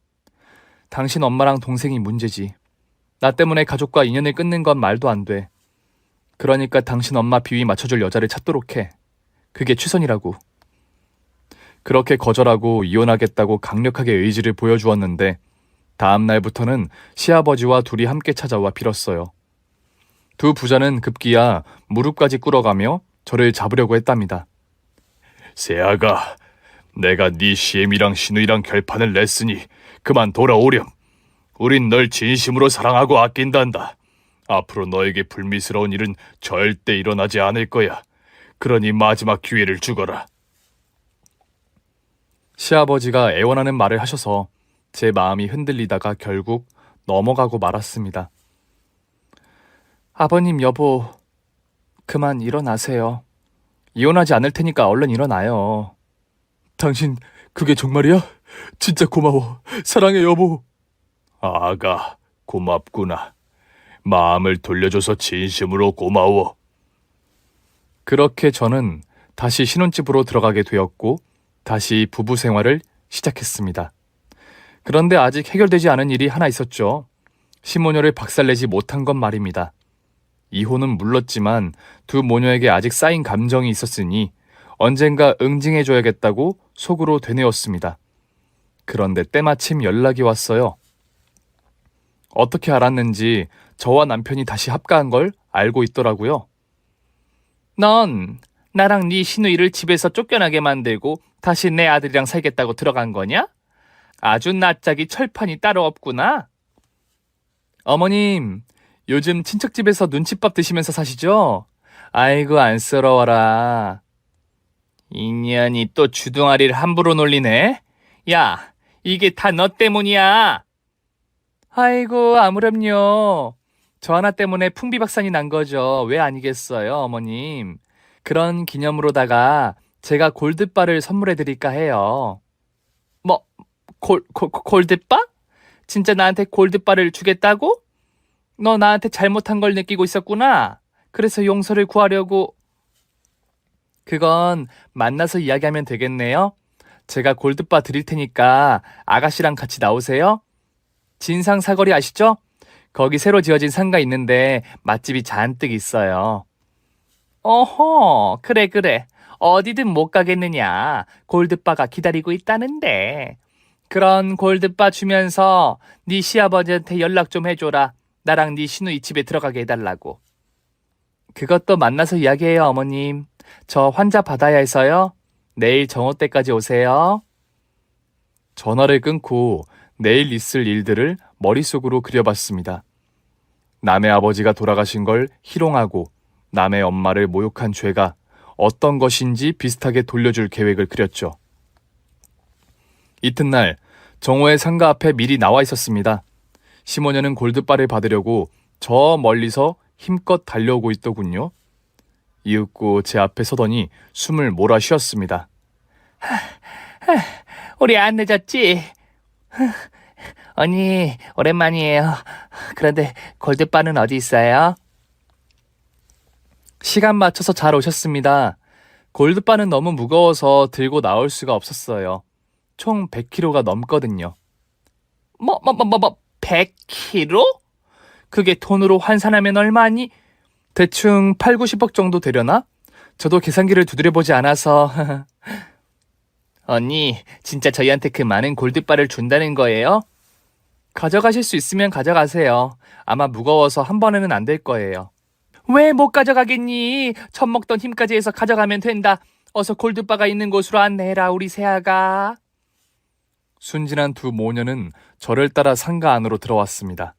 당신 엄마랑 동생이 문제지. 나 때문에 가족과 인연을 끊는 건 말도 안 돼. 그러니까 당신 엄마 비위 맞춰줄 여자를 찾도록 해. 그게 최선이라고. 그렇게 거절하고 이혼하겠다고 강력하게 의지를 보여주었는데 다음 날부터는 시아버지와 둘이 함께 찾아와 빌었어요. 두 부자는 급기야 무릎까지 꿇어가며 저를 잡으려고 했답니다. 세아가, 내가 네 시엠이랑 신우이랑 결판을 냈으니 그만 돌아오렴. 우린 널 진심으로 사랑하고 아낀단다. 앞으로 너에게 불미스러운 일은 절대 일어나지 않을 거야. 그러니 마지막 기회를 주거라. 시아버지가 애원하는 말을 하셔서 제 마음이 흔들리다가 결국 넘어가고 말았습니다. 아버님, 여보, 그만 일어나세요. 이혼하지 않을 테니까 얼른 일어나요. 당신 그게 정말이야? 진짜 고마워. 사랑해, 여보. 아가, 고맙구나. 마음을 돌려줘서 진심으로 고마워. 그렇게 저는 다시 신혼집으로 들어가게 되었고 다시 부부 생활을 시작했습니다. 그런데 아직 해결되지 않은 일이 하나 있었죠. 시모녀를 박살내지 못한 건 말입니다. 이혼은 물렀지만 두 모녀에게 아직 쌓인 감정이 있었으니 언젠가 응징해줘야겠다고 속으로 되뇌었습니다. 그런데 때마침 연락이 왔어요. 어떻게 알았는지 저와 남편이 다시 합가한 걸 알고 있더라고요. 넌 나랑 네 시누이를 집에서 쫓겨나게 만들고 다시 내 아들이랑 살겠다고 들어간 거냐? 아주 낯짝이 철판이 따로 없구나. 어머님, 요즘 친척집에서 눈칫밥 드시면서 사시죠? 아이고, 안쓰러워라. 인연이 또 주둥아리를 함부로 놀리네. 야, 이게 다 너 때문이야. 아이고, 아무렴요. 저 하나 때문에 풍비박산이 난 거죠. 왜 아니겠어요, 어머님. 그런 기념으로다가 제가 골드바를 선물해드릴까 해요. 뭐, 골드바? 진짜 나한테 골드바를 주겠다고? 너 나한테 잘못한 걸 느끼고 있었구나. 그래서 용서를 구하려고. 그건 만나서 이야기하면 되겠네요. 제가 골드바 드릴 테니까 아가씨랑 같이 나오세요. 진상 사거리 아시죠? 거기 새로 지어진 상가 있는데 맛집이 잔뜩 있어요. 어허, 그래. 어디든 못 가겠느냐. 골드바가 기다리고 있다는데. 그런 골드바 주면서 네 시아버지한테 연락 좀 해줘라. 나랑 네 시누이 집에 들어가게 해달라고. 그것도 만나서 이야기해요, 어머님. 저 환자 받아야 해서요. 내일 정오 때까지 오세요. 전화를 끊고 내일 있을 일들을 머릿속으로 그려봤습니다. 남의 아버지가 돌아가신 걸 희롱하고 남의 엄마를 모욕한 죄가 어떤 것인지 비슷하게 돌려줄 계획을 그렸죠. 이튿날 정오의 상가 앞에 미리 나와 있었습니다. 시모녀는 골드바를 받으려고 저 멀리서 힘껏 달려오고 있더군요. 이윽고 제 앞에 서더니 숨을 몰아 쉬었습니다. 우리 안 늦었지? 언니, 오랜만이에요. 그런데 골드바는 어디 있어요? 시간 맞춰서 잘 오셨습니다. 골드바는 너무 무거워서 들고 나올 수가 없었어요. 총 100kg가 넘거든요. 100kg? 그게 돈으로 환산하면 얼마니? 대충 8, 90억 정도 되려나? 저도 계산기를 두드려보지 않아서. 언니, 진짜 저희한테 그 많은 골드바를 준다는 거예요? 가져가실 수 있으면 가져가세요. 아마 무거워서 한 번에는 안 될 거예요. 왜 못 가져가겠니? 젖먹던 힘까지 해서 가져가면 된다. 어서 골드바가 있는 곳으로 안내해라, 우리 새아가. 순진한 두 모녀는 저를 따라 상가 안으로 들어왔습니다.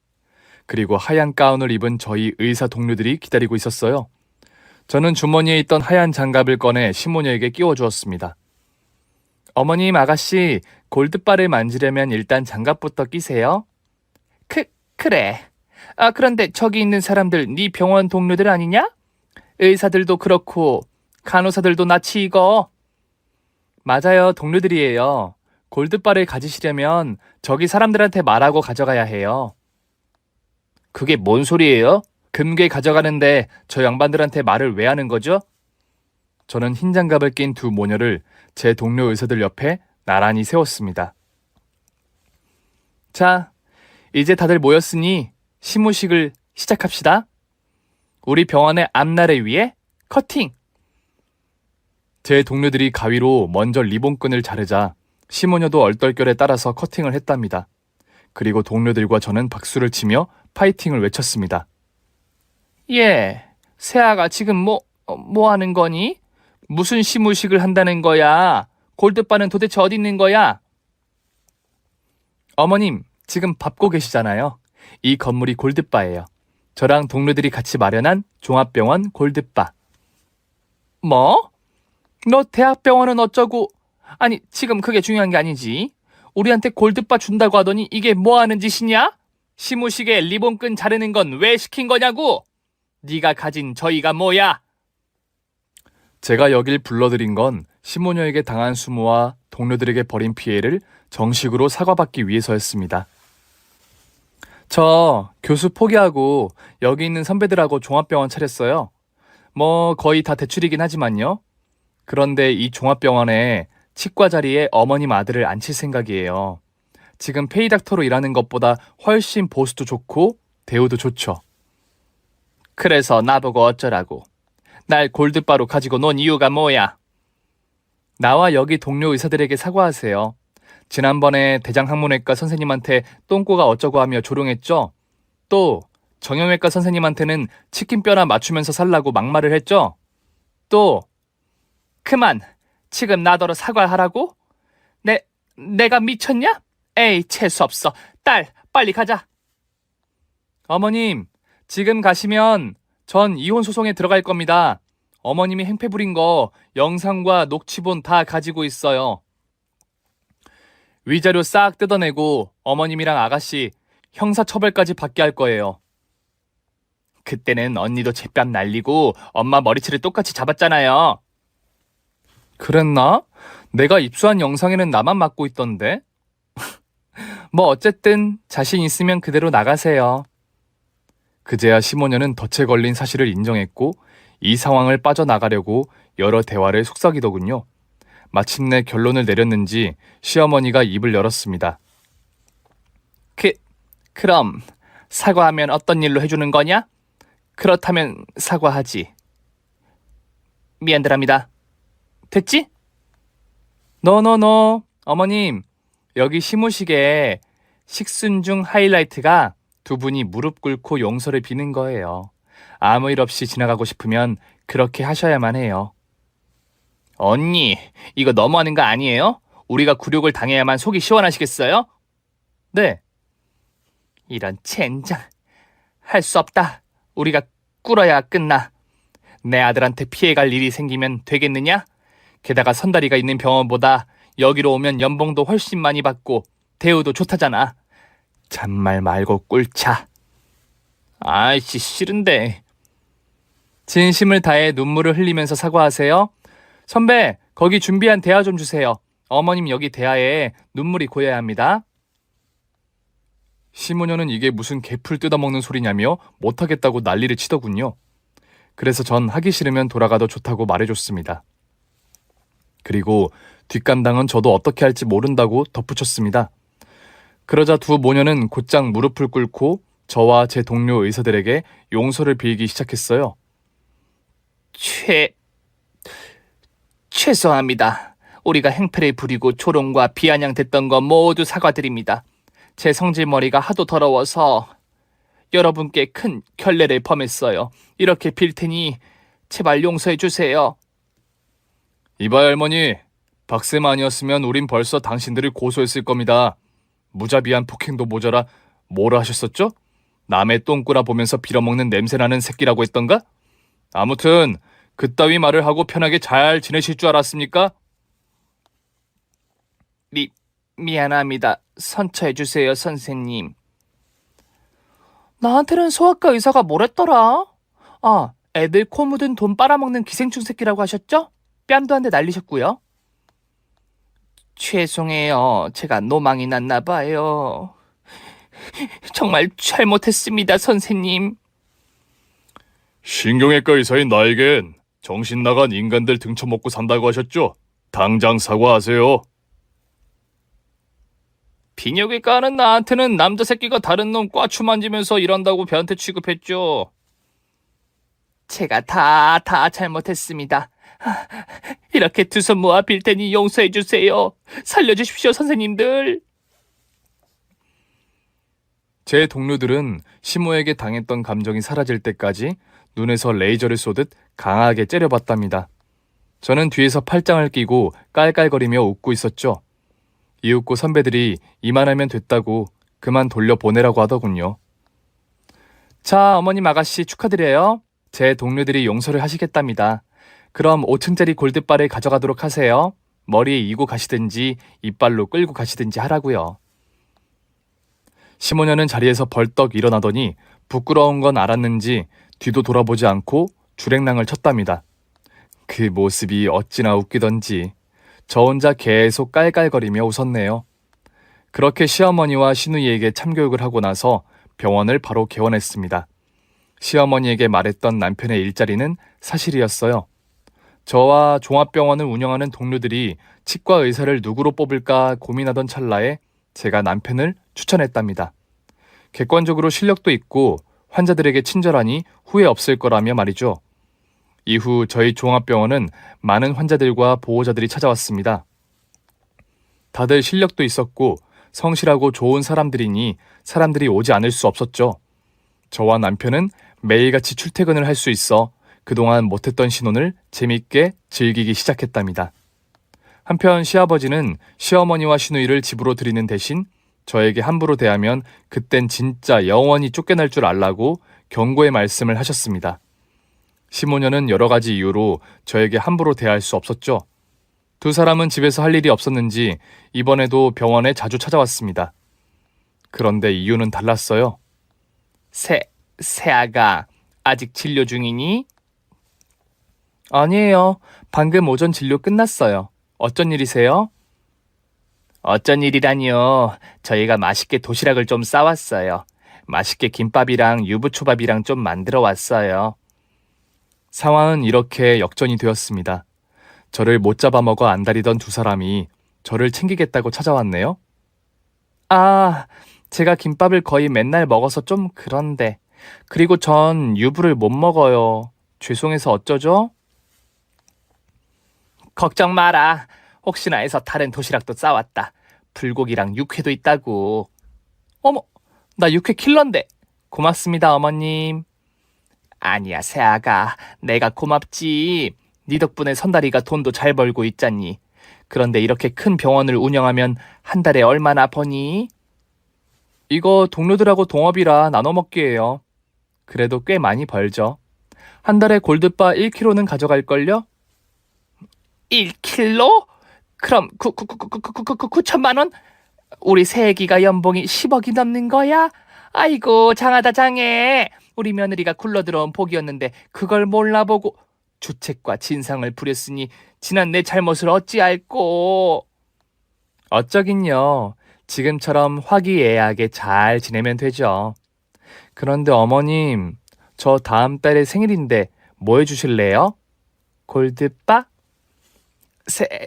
그리고 하얀 가운을 입은 저희 의사 동료들이 기다리고 있었어요. 저는 주머니에 있던 하얀 장갑을 꺼내 시모녀에게 끼워주었습니다. 어머님, 아가씨, 골드바를 만지려면 일단 장갑부터 끼세요. 그래. 아, 그런데 저기 있는 사람들 네 병원 동료들 아니냐? 의사들도 그렇고 간호사들도 낯이 익어. 맞아요, 동료들이에요. 골드바를 가지시려면 저기 사람들한테 말하고 가져가야 해요. 그게 뭔 소리예요? 금괴 가져가는데 저 양반들한테 말을 왜 하는 거죠? 저는 흰 장갑을 낀 두 모녀를 제 동료 의사들 옆에 나란히 세웠습니다. 자, 이제 다들 모였으니 시무식을 시작합시다. 우리 병원의 앞날을 위해 커팅! 제 동료들이 가위로 먼저 리본끈을 자르자 시모녀도 얼떨결에 따라서 커팅을 했답니다. 그리고 동료들과 저는 박수를 치며 파이팅을 외쳤습니다. 예, 세아가 지금 뭐 하는 거니? 무슨 시무식을 한다는 거야? 골드바는 도대체 어디 있는 거야? 어머님, 지금 밟고 계시잖아요. 이 건물이 골드바예요. 저랑 동료들이 같이 마련한 종합병원 골드바. 뭐? 너 대학병원은 어쩌고? 아니, 지금 그게 중요한 게 아니지. 우리한테 골드바 준다고 하더니 이게 뭐 하는 짓이냐? 시무식에 리본끈 자르는 건 왜 시킨 거냐고? 네가 가진 저희가 뭐야? 제가 여길 불러들인 건 시모녀에게 당한 수모와 동료들에게 벌인 피해를 정식으로 사과받기 위해서였습니다. 저 교수 포기하고 여기 있는 선배들하고 종합병원 차렸어요. 뭐 거의 다 대출이긴 하지만요. 그런데 이 종합병원에 치과 자리에 어머님 아들을 앉힐 생각이에요. 지금 페이닥터로 일하는 것보다 훨씬 보수도 좋고 대우도 좋죠. 그래서 나보고 어쩌라고. 날 골드바로 가지고 논 이유가 뭐야? 나와 여기 동료 의사들에게 사과하세요. 지난번에 대장학문외과 선생님한테 똥꼬가 어쩌고 하며 조롱했죠? 또 정형외과 선생님한테는 치킨뼈나 맞추면서 살라고 막말을 했죠? 또 그만! 지금 나더러 사과하라고? 내가 미쳤냐? 에이, 재수없어. 딸, 빨리 가자. 어머님, 지금 가시면 전 이혼 소송에 들어갈 겁니다. 어머님이 행패 부린 거 영상과 녹취본 다 가지고 있어요. 위자료 싹 뜯어내고 어머님이랑 아가씨 형사처벌까지 받게 할 거예요. 그때는 언니도 제뺨 날리고 엄마 머리채를 똑같이 잡았잖아요. 그랬나? 내가 입수한 영상에는 나만 맡고 있던데. 뭐 어쨌든 자신 있으면 그대로 나가세요. 그제야 시모녀는 덫에 걸린 사실을 인정했고 이 상황을 빠져나가려고 여러 대화를 속삭이더군요. 마침내 결론을 내렸는지 시어머니가 입을 열었습니다. 그럼 사과하면 어떤 일로 해주는 거냐? 그렇다면 사과하지. 미안드랍니다. 됐지? 노노노. 어머님, 여기 시무식에 식순 중 하이라이트가 두 분이 무릎 꿇고 용서를 비는 거예요. 아무 일 없이 지나가고 싶으면 그렇게 하셔야만 해요. 언니, 이거 너무하는 거 아니에요? 우리가 굴욕을 당해야만 속이 시원하시겠어요? 네. 이런 젠장. 할 수 없다. 우리가 꿇어야 끝나. 내 아들한테 피해갈 일이 생기면 되겠느냐? 게다가 선다리가 있는 병원보다 여기로 오면 연봉도 훨씬 많이 받고 대우도 좋다잖아. 잔말 말고 꿀차. 아이씨, 싫은데. 진심을 다해 눈물을 흘리면서 사과하세요. 선배, 거기 준비한 대화 좀 주세요. 어머님 여기 대화에 눈물이 고여야 합니다. 시모녀는 이게 무슨 개풀 뜯어먹는 소리냐며 못하겠다고 난리를 치더군요. 그래서 전 하기 싫으면 돌아가도 좋다고 말해줬습니다. 그리고 뒷감당은 저도 어떻게 할지 모른다고 덧붙였습니다. 그러자 두 모녀는 곧장 무릎을 꿇고 저와 제 동료 의사들에게 용서를 빌기 시작했어요. 죄송합니다. 우리가 행패를 부리고 조롱과 비아냥댔던 거 모두 사과드립니다. 제 성질머리가 하도 더러워서 여러분께 큰 결례를 범했어요. 이렇게 빌 테니 제발 용서해 주세요. 이봐요 할머니, 박쌤 아니었으면 우린 벌써 당신들을 고소했을 겁니다. 무자비한 폭행도 모자라 뭐라 하셨었죠? 남의 똥꾸라 보면서 빌어먹는 냄새나는 새끼라고 했던가? 아무튼 그따위 말을 하고 편하게 잘 지내실 줄 알았습니까? 미안합니다. 선처해주세요, 선생님. 나한테는 소아과 의사가 뭐랬더라? 애들 코 묻은 돈 빨아먹는 기생충 새끼라고 하셨죠? 뺨도 한 대 날리셨고요. 죄송해요. 제가 노망이 났나 봐요. 정말 잘못했습니다, 선생님. 신경외과 의사인 나에겐 정신 나간 인간들 등쳐먹고 산다고 하셨죠? 당장 사과하세요. 비뇨기과 하는 나한테는 남자 새끼가 다른 놈 꽈추 만지면서 일한다고 변태 취급했죠. 제가 다 잘못했습니다. 이렇게 두 손 모아 빌 테니 용서해 주세요. 살려주십시오, 선생님들. 제 동료들은 시모에게 당했던 감정이 사라질 때까지 눈에서 레이저를 쏘듯 강하게 째려봤답니다. 저는 뒤에서 팔짱을 끼고 깔깔거리며 웃고 있었죠. 이윽고 선배들이 이만하면 됐다고 그만 돌려보내라고 하더군요. 자, 어머님 아가씨 축하드려요. 제 동료들이 용서를 하시겠답니다. 그럼 5층짜리 골드바를 가져가도록 하세요. 머리에 이고 가시든지 이빨로 끌고 가시든지 하라고요. 시모녀는 자리에서 벌떡 일어나더니 부끄러운 건 알았는지 뒤도 돌아보지 않고 주랭랑을 쳤답니다. 그 모습이 어찌나 웃기던지 저 혼자 계속 깔깔거리며 웃었네요. 그렇게 시어머니와 시누이에게 참교육을 하고 나서 병원을 바로 개원했습니다. 시어머니에게 말했던 남편의 일자리는 사실이었어요. 저와 종합병원을 운영하는 동료들이 치과 의사를 누구로 뽑을까 고민하던 찰나에 제가 남편을 추천했답니다. 객관적으로 실력도 있고 환자들에게 친절하니 후회 없을 거라며 말이죠. 이후 저희 종합병원은 많은 환자들과 보호자들이 찾아왔습니다. 다들 실력도 있었고 성실하고 좋은 사람들이니 사람들이 오지 않을 수 없었죠. 저와 남편은 매일같이 출퇴근을 할 수 있어 그동안 못했던 신혼을 재밌게 즐기기 시작했답니다. 한편 시아버지는 시어머니와 시누이를 집으로 들이는 대신 저에게 함부로 대하면 그땐 진짜 영원히 쫓겨날 줄 알라고 경고의 말씀을 하셨습니다. 시모녀는 여러 가지 이유로 저에게 함부로 대할 수 없었죠. 두 사람은 집에서 할 일이 없었는지 이번에도 병원에 자주 찾아왔습니다. 그런데 이유는 달랐어요. 세아가 아직 진료 중이니? 아니에요. 방금 오전 진료 끝났어요. 어쩐 일이세요? 어쩐 일이라니요. 저희가 맛있게 도시락을 좀 싸왔어요. 맛있게 김밥이랑 유부초밥이랑 좀 만들어 왔어요. 상황은 이렇게 역전이 되었습니다. 저를 못 잡아먹어 안달이던 두 사람이 저를 챙기겠다고 찾아왔네요. 아, 제가 김밥을 거의 맨날 먹어서 좀 그런데. 그리고 전 유부를 못 먹어요. 죄송해서 어쩌죠? 걱정 마라. 혹시나 해서 다른 도시락도 싸왔다. 불고기랑 육회도 있다고. 어머, 나 육회 킬러인데. 고맙습니다, 어머님. 아니야, 세아가. 내가 고맙지. 네 덕분에 선다리가 돈도 잘 벌고 있잖니. 그런데 이렇게 큰 병원을 운영하면 한 달에 얼마나 버니? 이거 동료들하고 동업이라 나눠 먹기예요. 그래도 꽤 많이 벌죠. 한 달에 골드바 1kg는 가져갈걸요? 1kg? 그럼 9천만 원? 우리 새애기가 연봉이 10억이 넘는 거야? 아이고, 장하다 장해. 우리 며느리가 굴러들어온 복이었는데 그걸 몰라보고 주책과 진상을 부렸으니 지난 내 잘못을 어찌할꼬. 어쩌긴요. 지금처럼 화기애애하게 잘 지내면 되죠. 그런데 어머님, 저 다음 달에 생일인데 뭐 해주실래요? 골드바?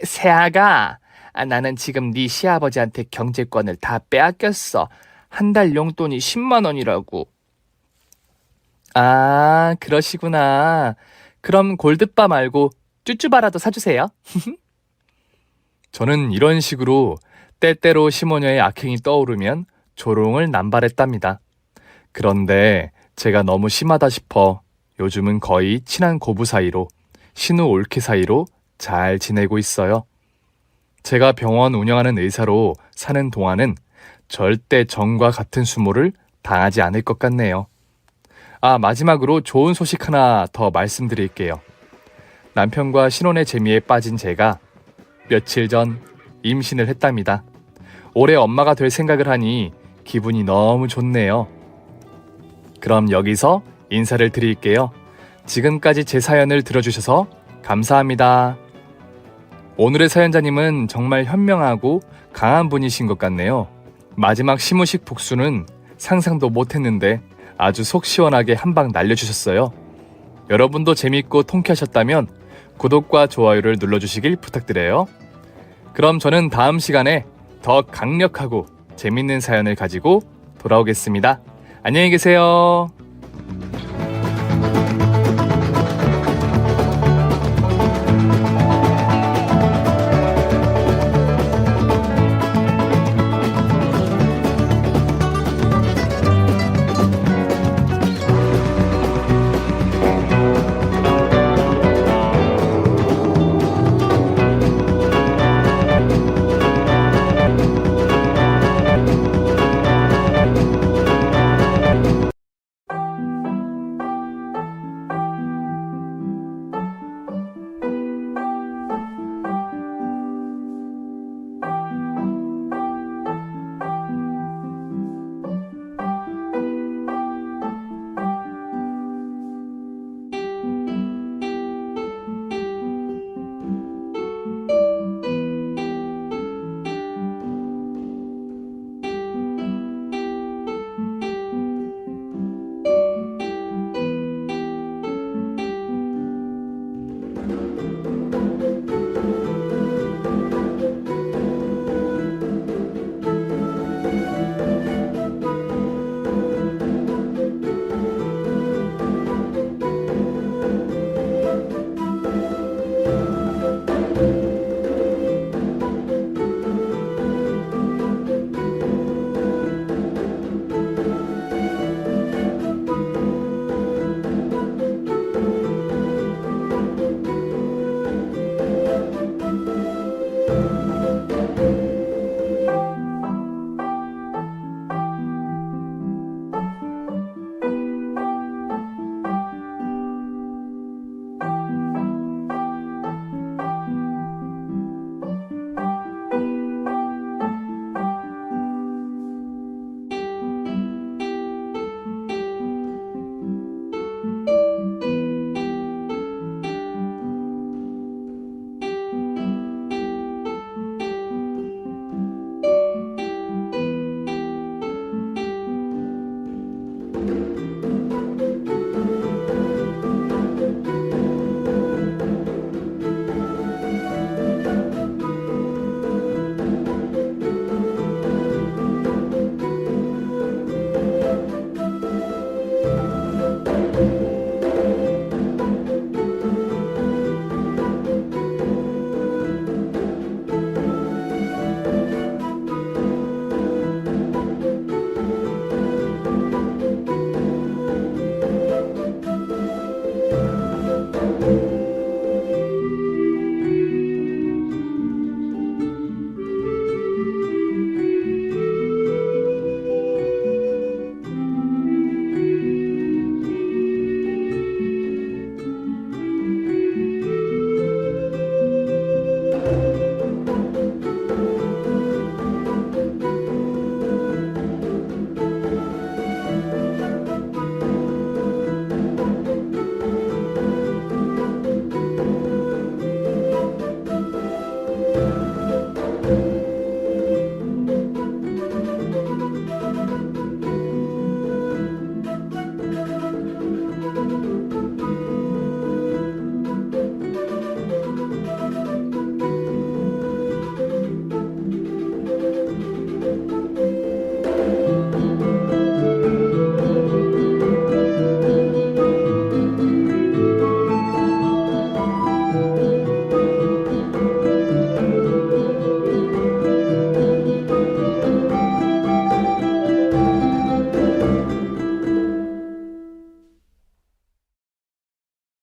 세아가, 나는 지금 네 시아버지한테 경제권을 다 빼앗겼어. 한 달 용돈이 10만 원이라고. 아, 그러시구나. 그럼 골드바 말고 쭈쭈바라도 사주세요. 저는 이런 식으로 때때로 시모녀의 악행이 떠오르면 조롱을 남발했답니다. 그런데 제가 너무 심하다 싶어 요즘은 거의 친한 고부 사이로, 신우 올케 사이로 잘 지내고 있어요. 제가 병원 운영하는 의사로 사는 동안은 절대 전과 같은 수모를 당하지 않을 것 같네요. 아, 마지막으로 좋은 소식 하나 더 말씀드릴게요. 남편과 신혼의 재미에 빠진 제가 며칠 전 임신을 했답니다. 올해 엄마가 될 생각을 하니 기분이 너무 좋네요. 그럼 여기서 인사를 드릴게요. 지금까지 제 사연을 들어주셔서 감사합니다. 오늘의 사연자님은 정말 현명하고 강한 분이신 것 같네요. 마지막 시무식 복수는 상상도 못했는데 아주 속 시원하게 한 방 날려주셨어요. 여러분도 재밌고 통쾌하셨다면 구독과 좋아요를 눌러주시길 부탁드려요. 그럼 저는 다음 시간에 더 강력하고 재밌는 사연을 가지고 돌아오겠습니다. 안녕히 계세요.